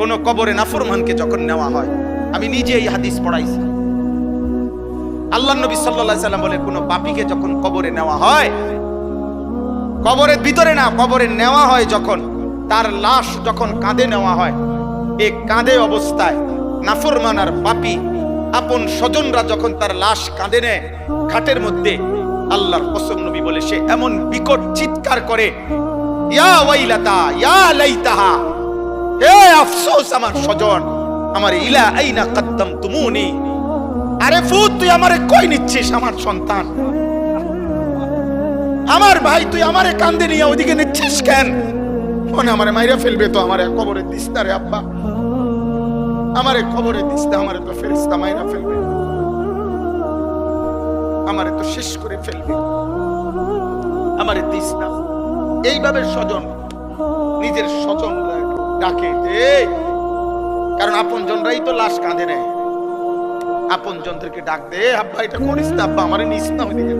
কোন কবরে নাফরমানকে যখন নেওয়া হয়, আমি নিজে এই হাদিস পড়াইছি, আল্লাহ নবী সাল্লাল্লাহু আলাইহি সাল্লাম বলে কোন পাপীকে যখন কবরে নেওয়া হয়, কবরের ভিতরে না, কবরে নেওয়া হয় যখন, তার লাশ যখন কাঁধে নেওয়া হয়, এই কাঁধে অবস্থায় নাফরমান আর পাপী আপন স্বজনরা যখন তার লাশ কাঁধে নেয় খাটের মধ্যে, আল্লাহর কসম নবী বলে সে এমন বিকট চিৎকার করে, ইয়া ওয়াইলাতা ইয়া লাইতাহা, হে আফসোস আমার স্বজন, আমার ইলা আইনা কদ্দামতুমুনি, আরে ফুত তুই আমারে কই নিচ্ছিস, আমার সন্তান, আমার ভাই তুই আমারে কাঁধে নিয়ে ওদিকে নিচ্ছিস কেন? মনে আমারে মাইরা ফেলবে তো, আমারে কবরে দিস না রে আব্বা, আমারে কবরে দিস না, আমারে তো ফেরেশতা মাইরা ফেলবে, আমারে তো শেষ করে ফেলবে, আমারে দিস না। এইভাবে স্বজন নিজের স্বজন ডাকে, কারণ আপন জনরাই তো লাশ কাঁধে নেয়, আপন জনদেরকে ডাক দে, আব্বা এটা করিস না, আব্বা আমারে নিস না ওইদিকে।